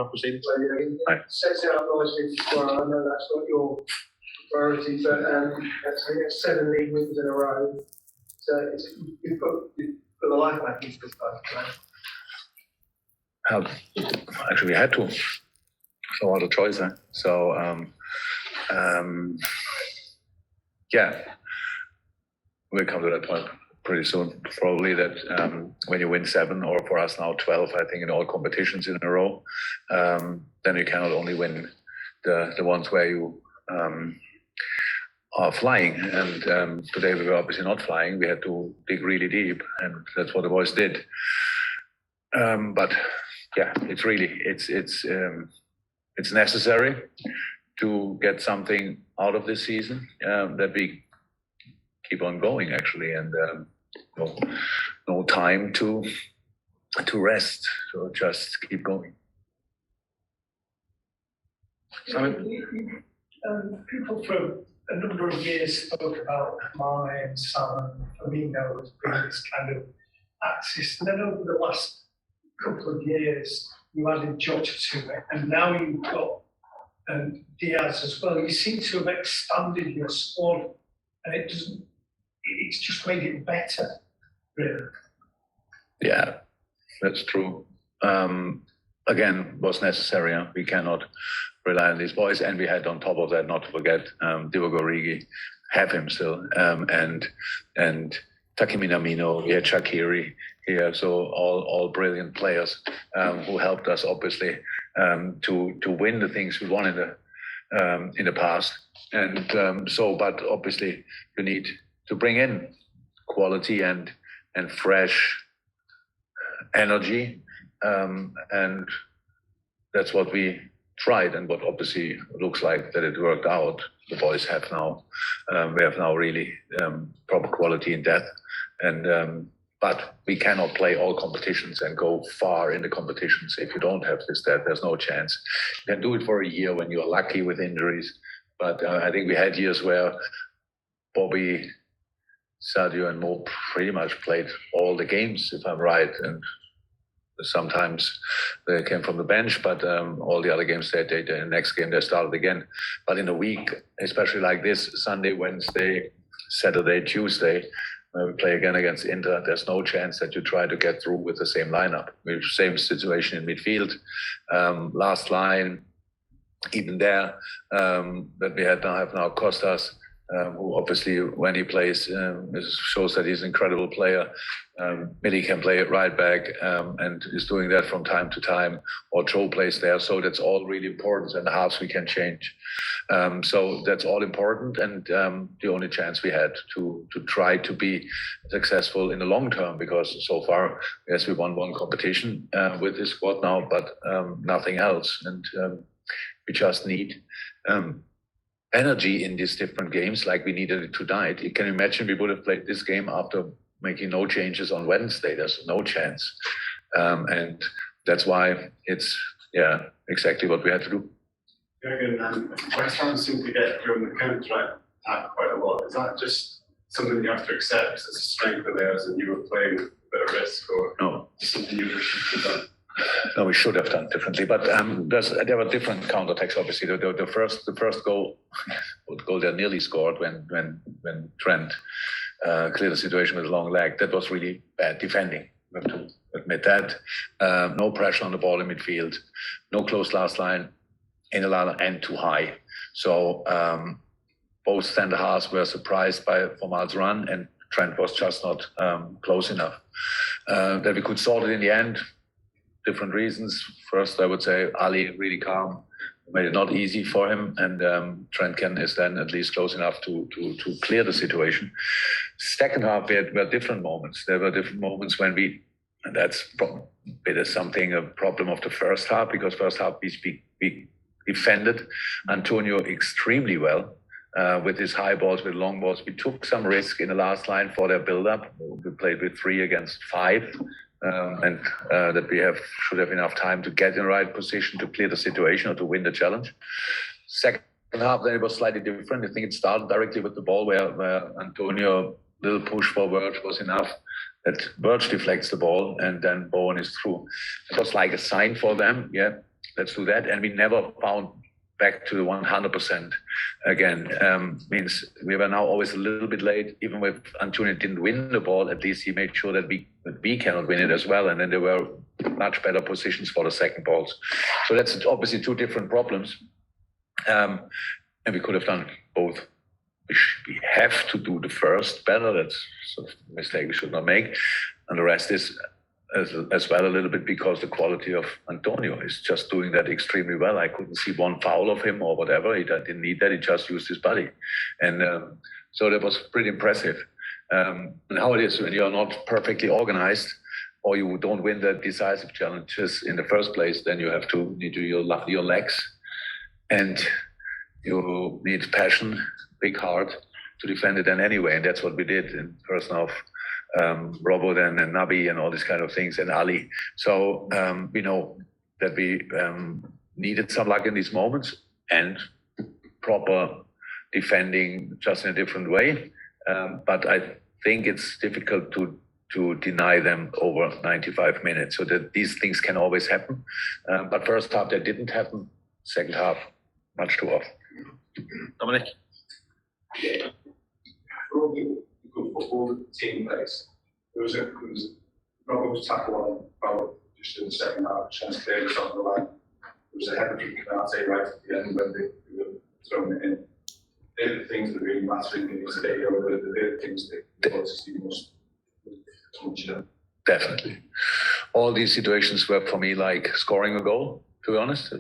not proceeding. So, it sets it up nicely for tomorrow. I know that's not your priority, but that's 7 league wins in a row. So you put the life back into this time. Actually, we had to. No other choice. So, we'll come to that point pretty soon. Probably that when you win 7, or for us now 12, I think in all competitions in a row, then you cannot only win the ones where you are flying. And today we were obviously not flying. We had to dig really deep, and that's what the boys did. But yeah, it's necessary to get something out of this season, that we keep on going actually, and no time to rest, so just keep going. People for a number of years spoke about Mane and Salah and Firmino as being this kind of axis, and then over the last couple of years you added Jota to it, and now you've got Diaz as well. You seem to have expanded your squad, and it's just made it better, really. Yeah, that's true. Again, was necessary. We cannot rely on these boys, and we had on top of that, not to forget, Divock Origi, have him still, and Takumi Minamino, we had Shaqiri here, so all brilliant players who helped us obviously to win the things we won in the past, and but obviously you need to bring in quality and fresh energy, and that's what we tried, and what obviously looks like that it worked out. The boys have now, we have now really proper quality in depth, and but we cannot play all competitions and go far in the competitions if you don't have this depth. There's no chance. You can do it for a year when you're lucky with injuries, but I think we had years where Bobby, Sadio, and Mo pretty much played all the games, if I'm right, and sometimes they came from the bench, but all the other games, the next game they started again. But in a week, especially like this, Sunday, Wednesday, Saturday, Tuesday, when we play again against Inter, there's no chance that you try to get through with the same lineup. We have the same situation in midfield. Last line, even there, that we have now Costas, who obviously, when he plays, shows that he's an incredible player. Millie can play it right back, and is doing that from time to time, or Joe plays there. So that's all really important, and the halves we can change. So that's all important, and the only chance we had to try to be successful in the long term, because so far, yes, we won one competition with this squad now, but nothing else. And we just need energy in these different games like we needed it tonight. You can imagine we would have played this game after making no changes on Wednesday. There's no chance. And that's why it's, exactly what we had to do. Jurgen, West Ham seem to get during the counter attack quite a lot. Is that just something you have to accept? It's a strength of theirs and you were playing with a bit of risk, or no, something you wish you could have done? No, we should have done differently, but there were different counterattacks. Obviously, the first goal they nearly scored when Trent cleared the situation with a long leg. That was really bad defending. We have to admit that. No pressure on the ball in midfield, no close last line in the line, and too high. So both centre halves were surprised by Formal's run, and Trent was just not close enough. That we could sort it in the end. Different reasons. First, I would say Ali really calm, made it not easy for him, and Trent is then at least close enough to clear the situation. Second half, we had different moments. There were different moments when and that's a problem of the first half, because first half we defended Antonio extremely well with his high balls, with long balls. We took some risk in the last line for their build-up. We played with 3 against 5. And that we should have enough time to get in the right position to clear the situation or to win the challenge. Second half, then it was slightly different. I think it started directly with the ball where Antonio, little push for Verge was enough that Verge deflects the ball, and then Bowen is through. It was like a sign for them, let's do that. And we never found back to the 100% again. Means we were now always a little bit late. Even if Antonio didn't win the ball, at least he made sure that we cannot win it as well. And then there were much better positions for the second balls. So that's obviously two different problems. And we could have done both. We have to do the first better. That's sort of a mistake we should not make. And the rest is as well a little bit because the quality of Antonio is just doing that extremely well. I couldn't see one foul of him or whatever. He didn't need that. He just used his body. And so that was pretty impressive. And how it is when you're not perfectly organized or you don't win the decisive challenges in the first place, then you have to need to your legs and you need passion, big heart to defend it then anyway. And that's what we did in person of Robot and Nabi and all these kind of things and Ali. So we know that we needed some luck in these moments and proper defending just in a different way. But I think it's difficult to deny them over 95 minutes. So that these things can always happen. But first half, that didn't happen. Second half, much too often. Dominic? Yeah. For good football team place, there was Robert tackle on just in the second half, chance clear off the line. There was a header from Canate right at the end when they were throwing it in. They're the things that really matter in this day over the things that obviously must touch them. Definitely. All these situations were for me like scoring a goal, to be honest.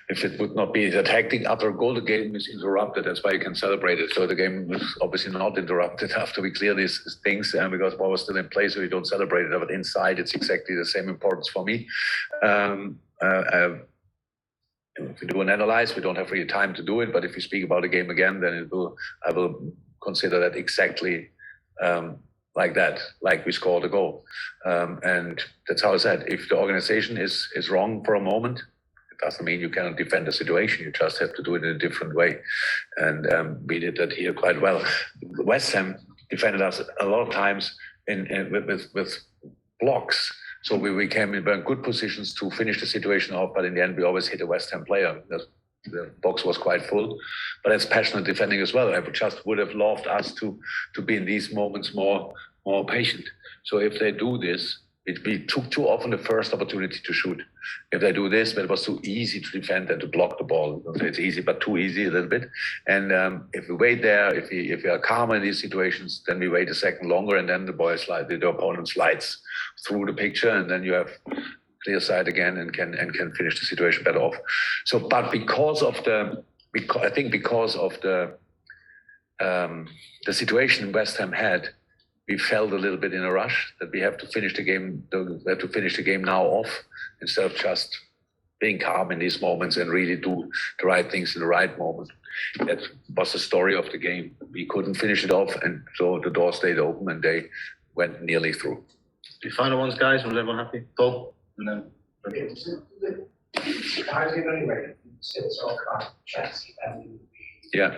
If it would not be the tactic after a goal, the game is interrupted. That's why you can celebrate it. So the game was obviously not interrupted after we clear these things because ball was still in play, so we don't celebrate it. But inside, it's exactly the same importance for me. If we do an analyze, we don't have really time to do it. But if we speak about the game again, then I will consider that exactly like that, like we scored a goal. And that's how I said, if the organization is wrong for a moment, doesn't mean you cannot defend the situation. You just have to do it in a different way. And we did that here quite well. West Ham defended us a lot of times with blocks. So we came in very good positions to finish the situation off, but in the end, we always hit a West Ham player. The box was quite full, but that's passionate defending as well. I would have loved us to be in these moments more patient. So if they do this, we took too often the first opportunity to shoot. If they do this, but it was too easy to defend and to block the ball. It's easy, but too easy a little bit. And if we wait there, if we are calm in these situations, then we wait a second longer, and then the opponent slides through the picture, and then you have clear sight again and can finish the situation better off. So, but because of the situation West Ham had, we felt a little bit in a rush that we have to finish the game now off instead of just being calm in these moments and really do the right things in the right moment. That was the story of the game. We couldn't finish it off, and so the door stayed open and they went nearly through. The final ones, guys, was everyone happy? Paul? And then How do you anyway? Still talk about Chelsea and Yeah.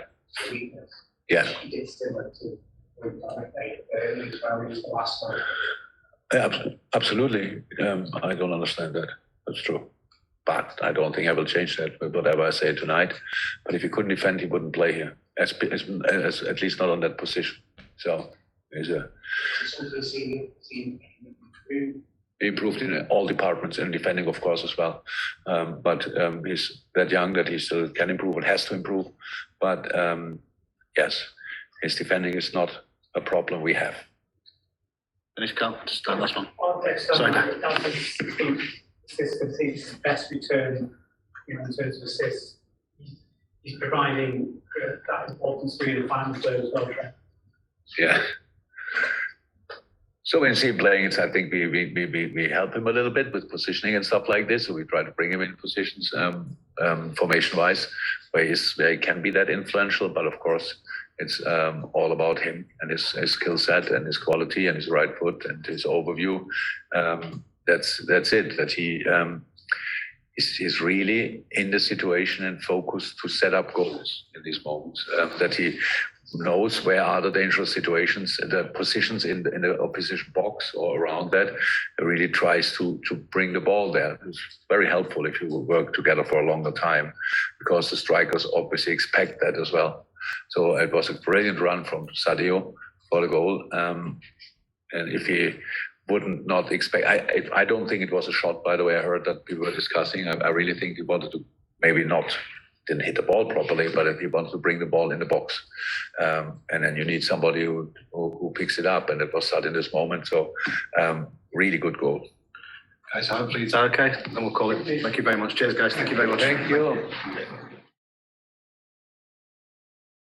weakness. Yeah. He did similar to the last one. Absolutely. I don't understand that. That's true. But I don't think I will change that with whatever I say tonight. But if he couldn't defend, he wouldn't play here, as at least not on that position. So there's he improved in all departments and defending, of course, as well. But he's that young that he still can improve and has to improve. But yes, his defending is not a problem we have. finish, Cal. Just that last one. Sorry. Sorry. His best return in terms of assists. He's providing that importance to the final third as well. Yeah. So when you see him playing, I think we help him a little bit with positioning and stuff like this. So we try to bring him in positions formation-wise, where he can be that influential. But of course, it's all about him and his skill set and his quality and his right foot and his overview. That's it. That he's really in the situation and focused to set up goals in these moments. That he knows where are the dangerous situations, the positions in the opposition box or around that. He really tries to bring the ball there. It's very helpful if you work together for a longer time, because the strikers obviously expect that as well. So it was a brilliant run from Sadio for the goal. And if he wouldn't not expect, I don't think it was a shot, by the way. I heard that people were discussing. I really think he wanted to maybe not, didn't hit the ball properly, but if he wants to bring the ball in the box, and then you need somebody who picks it up, and it was Sad in this moment. So really good goal. Guys, hopefully it's okay, and we'll call it. Thank you very much. Cheers, guys. Thank you very much. Thank you.